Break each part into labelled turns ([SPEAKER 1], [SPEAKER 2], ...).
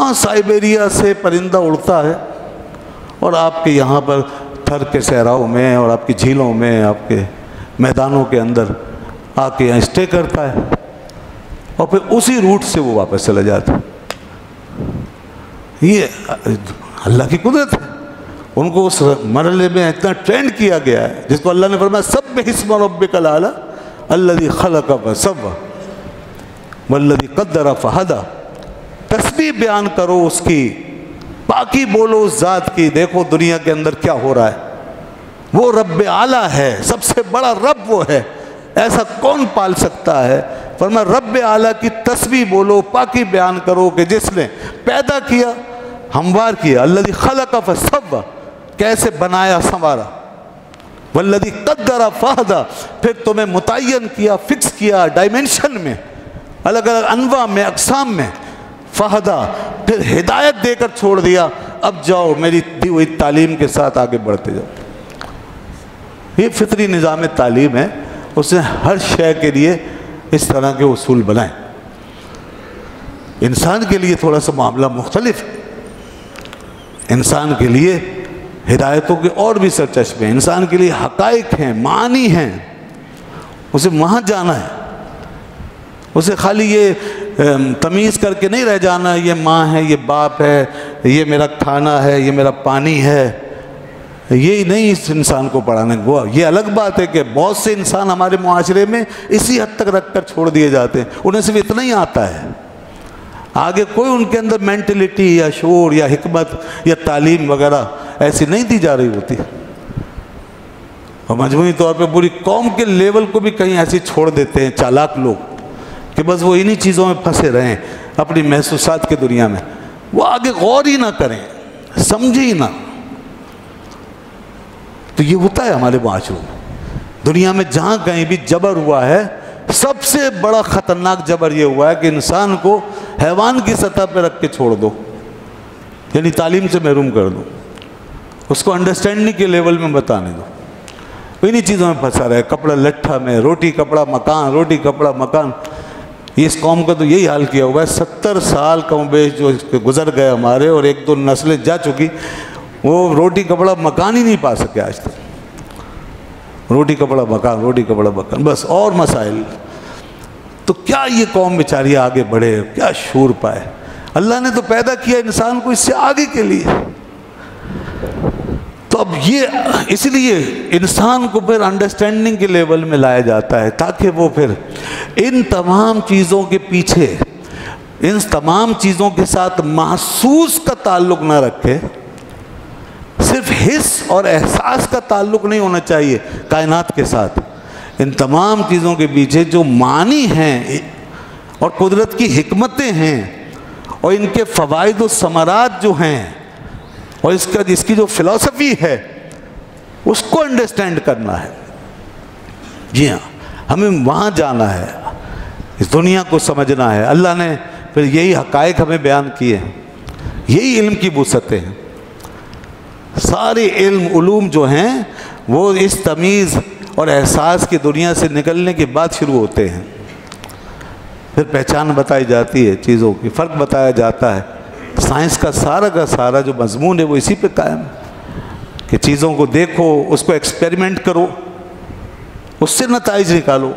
[SPEAKER 1] وہاں سائبیریا سے پرندہ اڑتا ہے اور آپ کے یہاں پر تھر کے صحراؤں میں اور آپ کی جھیلوں میں آپ کے میدانوں کے اندر آ کے یہاں اسٹے کرتا ہے اور پھر اسی روٹ سے وہ واپس چلا جاتا ہے۔ یہ اللہ کی قدرت ہے۔ ان کو اس مرحلے میں اتنا ٹرینڈ کیا گیا ہے جس کو اللہ نے فرمایا سبح اسم ربک الاعلی الذی خلق فسوی والذی قدر فہدی، تسبیح بیان کرو اس کی، پاکی بولو اس ذات کی، دیکھو دنیا کے اندر کیا ہو رہا ہے، وہ رب اعلیٰ ہے، سب سے بڑا رب وہ ہے، ایسا کون پال سکتا ہے۔ فرمایا رب اعلیٰ کی تسبیح بولو، پاکی بیان کرو کہ جس نے پیدا کیا، ہموار کیا، الذی خلق فسوی، کیسے بنایا سنوارا، والذی قدر فہدی، پھر تمہیں متعین کیا، فکس کیا ڈائمنشن میں، الگ الگ انواع میں، اقسام میں، فہدی، پھر ہدایت دے کر چھوڑ دیا، اب جاؤ میری دی ہوئی تعلیم کے ساتھ آگے بڑھتے جاؤ۔ یہ فطری نظام تعلیم ہے، اس نے ہر شے کے لیے اس طرح کے اصول بنائے۔ انسان کے لیے تھوڑا سا معاملہ مختلف ہے، انسان کے لیے ہدایتوں کے اور بھی سرچشمے ہیں، انسان کے لیے حقائق ہیں، معانی ہیں، اسے وہاں جانا ہے، اسے خالی یہ تمیز کر کے نہیں رہ جانا یہ ماں ہے، یہ باپ ہے، یہ میرا کھانا ہے، یہ میرا پانی ہے، یہ نہیں اس انسان کو پڑھانے کو۔ یہ الگ بات ہے کہ بہت سے انسان ہمارے معاشرے میں اسی حد تک رکھ کر چھوڑ دیے جاتے ہیں، انہیں صرف اتنا ہی آتا ہے، آگے کوئی ان کے اندر مینٹلٹی یا شعور یا حکمت یا تعلیم وغیرہ ایسی نہیں دی جا رہی ہوتی، اور مجموعی طور پہ پوری قوم کے لیول کو بھی کہیں ایسی چھوڑ دیتے ہیں چالاک لوگ کہ بس وہ انہی چیزوں میں پھنسے رہیں اپنی محسوسات کی دنیا میں، وہ آگے غور ہی نہ کریں، سمجھے ہی نہ۔ تو یہ ہوتا ہے ہمارے معاشروں میں، دنیا میں جہاں کہیں بھی جبر ہوا ہے، سب سے بڑا خطرناک جبر یہ ہوا ہے کہ انسان کو حیوان کی سطح پہ رکھ کے چھوڑ دو، یعنی تعلیم سے محروم کر دو، اس کو انڈرسٹینڈنگ کے لیول میں بتانے دو، انہی چیزوں میں پھنسا رہے، کپڑا لٹھا میں، روٹی کپڑا مکان، روٹی کپڑا مکان۔ یہ اس قوم کا تو یہی حال کیا ہوا ہے، 70 سال کم و بیش جو گزر گئے ہمارے اور ایک دو نسلیں جا چکی، وہ روٹی کپڑا مکان ہی نہیں پا سکے آج تک، روٹی کپڑا مکان، روٹی کپڑا مکان، بس اور مسائل۔ تو کیا یہ قوم بیچاری آگے بڑھے، کیا شعور پائے؟ اللہ نے تو پیدا کیا انسان کو اس سے آگے کے لیے، تو اب یہ اس لیے انسان کو پھر انڈرسٹینڈنگ کے لیول میں لایا جاتا ہے تاکہ وہ پھر ان تمام چیزوں کے پیچھے، ان تمام چیزوں کے ساتھ محسوس کا تعلق نہ رکھے، صرف حس اور احساس کا تعلق نہیں ہونا چاہیے کائنات کے ساتھ، ان تمام چیزوں کے پیچھے جو معنی ہیں اور قدرت کی حکمتیں ہیں اور ان کے فوائد و ثمرات جو ہیں اور اس کی جو فلسفی ہے اس کو انڈرسٹینڈ کرنا ہے۔ جی ہاں، ہمیں وہاں جانا ہے، اس دنیا کو سمجھنا ہے۔ اللہ نے پھر یہی حقائق ہمیں بیان کیے ہیں، یہی علم کی وسعتیں ہیں۔ سارے علوم جو ہیں وہ اس تمیز اور احساس کی دنیا سے نکلنے کے بعد شروع ہوتے ہیں، پھر پہچان بتائی جاتی ہے، چیزوں کی فرق بتایا جاتا ہے۔ سائنس کا سارا جو مضمون ہے وہ اسی پہ قائم ہے کہ چیزوں کو دیکھو، اس کو ایکسپیریمنٹ کرو، اس سے نتائج نکالو،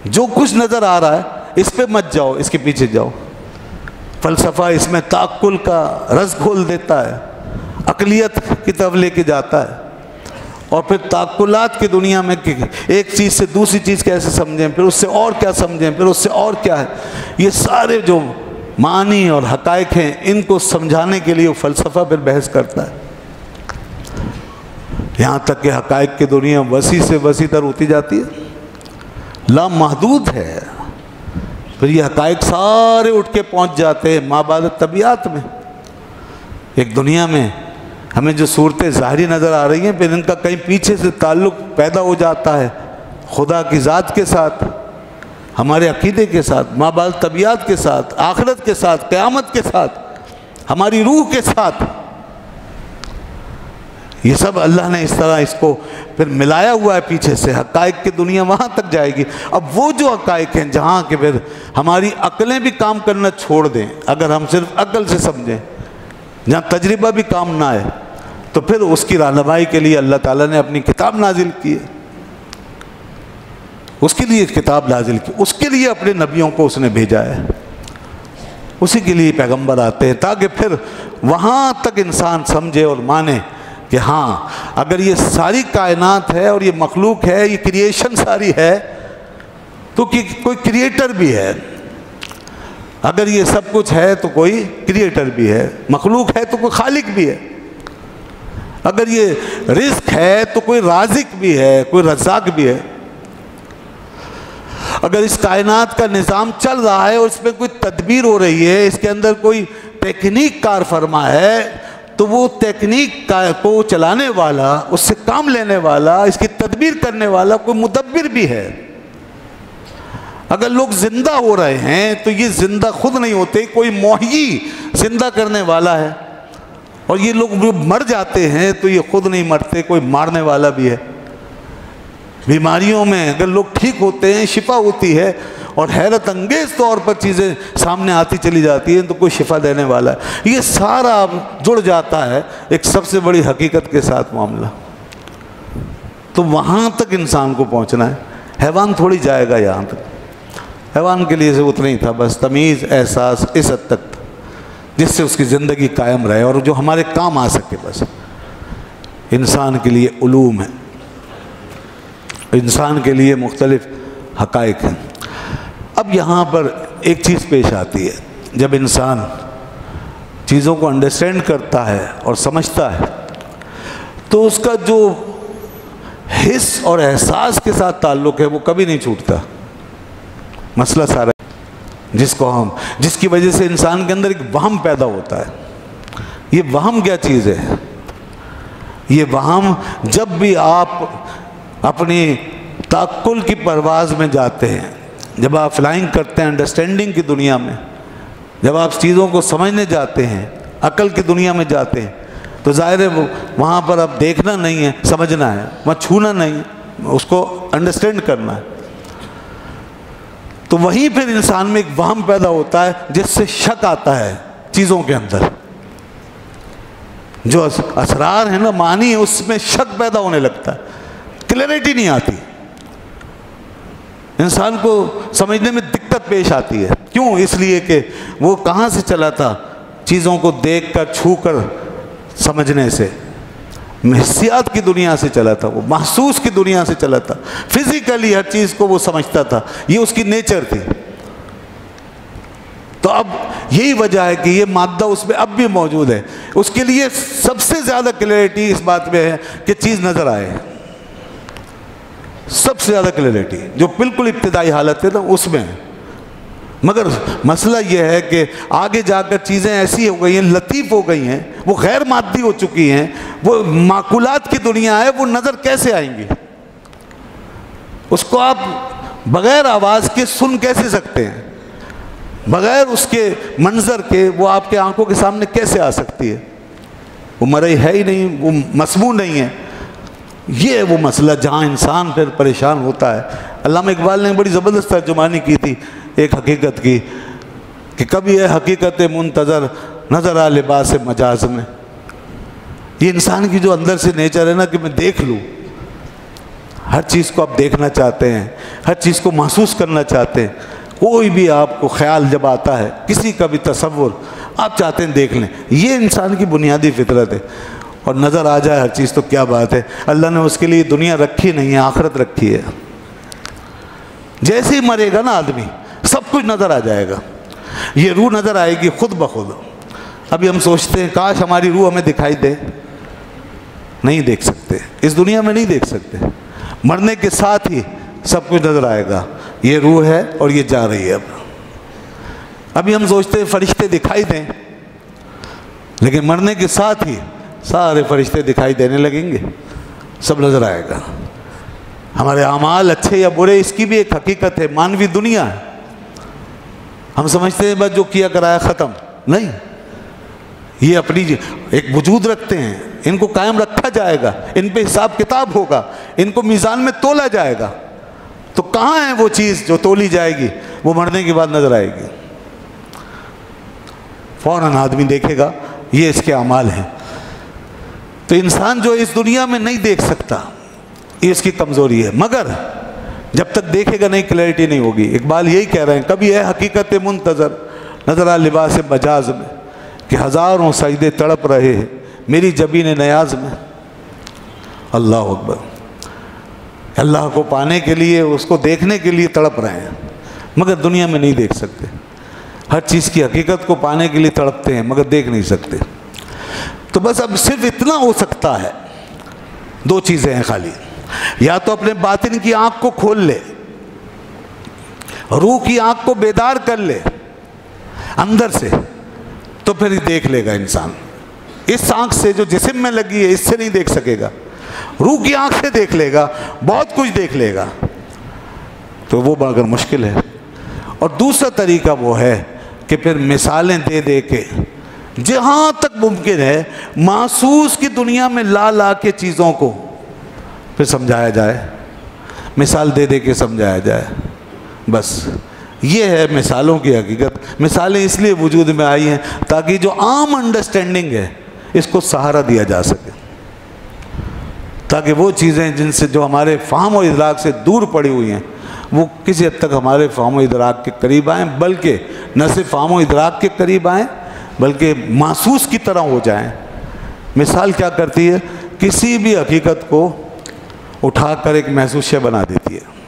[SPEAKER 1] جو کچھ نظر آ رہا ہے اس پہ مت جاؤ، اس کے پیچھے جاؤ۔ فلسفہ اس میں تعقل کا رس گھول دیتا ہے، عقلیت کی طرف لے کے جاتا ہے، اور پھر تعقلات کی دنیا میں ایک چیز سے دوسری چیز کیسے سمجھیں، پھر اس سے اور کیا سمجھیں، پھر اس سے اور کیا ہے، یہ سارے جو معنی اور حقائق ہیں ان کو سمجھانے کے لیے وہ فلسفہ پھر بحث کرتا ہے، یہاں تک کہ حقائق کی دنیا وسیع سے وسیع تر ہوتی جاتی ہے، لامحدود ہے۔ پھر یہ حقائق سارے اٹھ کے پہنچ جاتے ہیں مابعد طبیعت میں، ایک دنیا میں ہمیں جو صورتیں ظاہری نظر آ رہی ہیں، پھر ان کا کہیں پیچھے سے تعلق پیدا ہو جاتا ہے خدا کی ذات کے ساتھ، ہمارے عقیدے کے ساتھ، مابعد طبیعت کے ساتھ، آخرت کے ساتھ، قیامت کے ساتھ، ہماری روح کے ساتھ۔ یہ سب اللہ نے اس طرح اس کو پھر ملایا ہوا ہے پیچھے سے. حقائق کی دنیا وہاں تک جائے گی. اب وہ جو حقائق ہیں جہاں کہ پھر ہماری عقلیں بھی کام کرنا چھوڑ دیں, اگر ہم صرف عقل سے سمجھیں, جہاں تجربہ بھی کام نہ آئے, تو پھر اس کی رہنمائی کے لیے اللہ تعالیٰ نے اپنی کتاب نازل کی ہے. اس کے لیے کتاب نازل کی, اس کے لیے اپنے نبیوں کو اس نے بھیجا ہے, اسی کے لیے پیغمبر آتے ہیں, تاکہ پھر وہاں تک انسان سمجھے اور مانے کہ ہاں اگر یہ ساری کائنات ہے اور یہ مخلوق ہے, یہ کریشن ساری ہے, تو کوئی کریٹر بھی ہے. اگر یہ سب کچھ ہے تو کوئی کریٹر بھی ہے, مخلوق ہے تو کوئی خالق بھی ہے. اگر یہ رزق ہے تو کوئی رازق بھی ہے, کوئی رزاق بھی ہے. اگر اس کائنات کا نظام چل رہا ہے اور اس میں کوئی تدبیر ہو رہی ہے, اس کے اندر کوئی ٹیکنیک کار فرما ہے, تو وہ ٹیکنیک کو چلانے والا, اس سے کام لینے والا, اس کی تدبیر کرنے والا کوئی مدبر بھی ہے. اگر لوگ زندہ ہو رہے ہیں تو یہ زندہ خود نہیں ہوتے, کوئی محیی زندہ کرنے والا ہے. اور یہ لوگ مر جاتے ہیں تو یہ خود نہیں مرتے, کوئی مارنے والا بھی ہے. بیماریوں میں اگر لوگ ٹھیک ہوتے ہیں, شفا ہوتی ہے, اور حیرت انگیز طور پر چیزیں سامنے آتی چلی جاتی ہیں, تو کوئی شفا دینے والا ہے. یہ سارا جڑ جاتا ہے ایک سب سے بڑی حقیقت کے ساتھ معاملہ. تو وہاں تک انسان کو پہنچنا ہے. حیوان تھوڑی جائے گا یہاں تک. حیوان کے لیے اتنا ہی تھا, بس تمیز, احساس اس حد تک تھا جس سے اس کی زندگی قائم رہے اور جو ہمارے کام آ سکے. بس انسان کے لیے علوم ہے, انسان کے لیے مختلف حقائق ہیں. اب یہاں پر ایک چیز پیش آتی ہے, جب انسان چیزوں کو انڈرسٹینڈ کرتا ہے اور سمجھتا ہے, تو اس کا جو حس اور احساس کے ساتھ تعلق ہے وہ کبھی نہیں چھوٹتا. مسئلہ سارا جس کی وجہ سے انسان کے اندر ایک وہم پیدا ہوتا ہے. یہ وہم کیا چیز ہے؟ یہ وہم جب بھی آپ اپنی تعقل کی پرواز میں جاتے ہیں, جب آپ فلائنگ کرتے ہیں انڈرسٹینڈنگ کی دنیا میں, جب آپ چیزوں کو سمجھنے جاتے ہیں, عقل کی دنیا میں جاتے ہیں, تو ظاہر ہے وہاں پر اب دیکھنا نہیں ہے, سمجھنا ہے, وہاں چھونا نہیں ہے, اس کو انڈرسٹینڈ کرنا ہے. تو وہیں پھر انسان میں ایک وہم پیدا ہوتا ہے جس سے شک آتا ہے چیزوں کے اندر. جو اسرار ہیں نا, معنی ہے, اس میں شک پیدا ہونے لگتا ہے, کلیئرٹی نہیں آتی, انسان کو سمجھنے میں دقت پیش آتی ہے. کیوں؟ اس لیے کہ وہ کہاں سے چلا تھا, چیزوں کو دیکھ کر, چھو کر سمجھنے سے, حسیات کی دنیا سے چلا تھا, وہ محسوس کی دنیا سے چلا تھا, فزیکلی ہر چیز کو وہ سمجھتا تھا, یہ اس کی نیچر تھی. تو اب یہی وجہ ہے کہ یہ مادہ اس میں اب بھی موجود ہے. اس کے لیے سب سے زیادہ کلیئرٹی اس بات میں ہے کہ چیز نظر آئے. سب سے زیادہ کلیئرٹی جو بالکل ابتدائی حالت ہے نا اس میں. مگر مسئلہ یہ ہے کہ آگے جا کر چیزیں ایسی ہو گئی ہیں, لطیف ہو گئی ہیں, وہ غیر مادی ہو چکی ہیں, وہ معقولات کی دنیا ہے, وہ نظر کیسے آئیں گی؟ اس کو آپ بغیر آواز کے سن کیسے سکتے ہیں؟ بغیر اس کے منظر کے وہ آپ کے آنکھوں کے سامنے کیسے آ سکتی ہے؟ وہ مرئی ہے ہی نہیں, وہ مسموع نہیں ہے. یہ وہ مسئلہ جہاں انسان پھر پریشان ہوتا ہے. علامہ اقبال نے بڑی زبردست ترجمانی کی تھی ایک حقیقت کی, کہ کبھی ہے حقیقت منتظر نظر آ لباس مجاز میں. یہ انسان کی جو اندر سے نیچر ہے نا کہ میں دیکھ لوں, ہر چیز کو آپ دیکھنا چاہتے ہیں, ہر چیز کو محسوس کرنا چاہتے ہیں. کوئی بھی آپ کو خیال جب آتا ہے, کسی کا بھی تصور آپ چاہتے ہیں دیکھ لیں, یہ انسان کی بنیادی فطرت ہے. اور نظر آ جائے ہر چیز تو کیا بات ہے. اللہ نے اس کے لیے دنیا رکھی نہیں ہے, آخرت رکھی ہے. جیسے ہی مرے گا نا آدمی, سب کچھ نظر آ جائے گا. یہ روح نظر آئے گی خود بخود. ابھی ہم سوچتے ہیں کاش ہماری روح ہمیں دکھائی دے, نہیں دیکھ سکتے, اس دنیا میں نہیں دیکھ سکتے. مرنے کے ساتھ ہی سب کچھ نظر آئے گا, یہ روح ہے اور یہ جا رہی ہے. ابھی ہم سوچتے ہیں فرشتے دکھائی دیں, لیکن مرنے کے ساتھ ہی سارے فرشتے دکھائی دینے لگیں گے, سب نظر آئے گا. ہمارے اعمال اچھے یا برے, اس کی بھی ایک حقیقت ہے, مانوی دنیا ہے. ہم سمجھتے ہیں بس جو کیا کرایا ختم, نہیں, یہ اپنی ایک وجود رکھتے ہیں, ان کو قائم رکھا جائے گا، ان پہ حساب کتاب ہوگا، ان کو میزان میں تولا جائے گا، تو کہاں ہے وہ چیز جو تولی جائے گی؟ وہ مرنے کے بعد نظر آئے گی۔ فوراً آدمی دیکھے گا یہ اس کے اعمال ہیں۔ تو انسان جو اس دنیا میں نہیں دیکھ سکتا، یہ اس کی کمزوری ہے، مگر جب تک دیکھے گا نہیں کلیئرٹی نہیں ہوگی۔ اقبال یہی کہہ رہے ہیں، کبھی ہے حقیقت منتظر نظر آ لباس مجاز میں، کہ ہزاروں سجدے تڑپ رہے ہیں میری جبین نیاز میں۔ اللہ اکبر، اللہ کو پانے کے لیے، اس کو دیکھنے کے لیے تڑپ رہے ہیں، مگر دنیا میں نہیں دیکھ سکتے۔ ہر چیز کی حقیقت کو پانے کے لیے تڑپتے ہیں مگر دیکھ نہیں سکتے۔ تو بس اب صرف اتنا ہو سکتا ہے، دو چیزیں ہیں خالی، یا تو اپنے باطن کی آنکھ کو کھول لے، روح کی آنکھ کو بیدار کر لے اندر سے، تو پھر دیکھ لے گا انسان۔ اس آنکھ سے جو جسم میں لگی ہے اس سے نہیں دیکھ سکے گا، روح کی آنکھ سے دیکھ لے گا، بہت کچھ دیکھ لے گا، تو وہ مگر مشکل ہے۔ اور دوسرا طریقہ وہ ہے کہ پھر مثالیں دے دے کے جہاں تک ممکن ہے محسوس کی دنیا میں لا کے چیزوں کو پھر سمجھایا جائے، مثال دے دے کے سمجھایا جائے۔ بس یہ ہے مثالوں کی حقیقت۔ مثالیں اس لیے وجود میں آئی ہیں تاکہ جو عام انڈرسٹینڈنگ ہے اس کو سہارا دیا جا سکے، تاکہ وہ چیزیں جن سے جو ہمارے فہم و ادراک سے دور پڑی ہوئی ہیں وہ کسی حد تک ہمارے فہم و ادراک کے قریب آئیں، بلکہ نہ صرف فہم و ادراک کے قریب آئیں بلکہ محسوس کی طرح ہو جائیں۔ مثال کیا کرتی ہے؟ کسی بھی حقیقت کو اٹھا کر ایک محسوس شے بنا دیتی ہے۔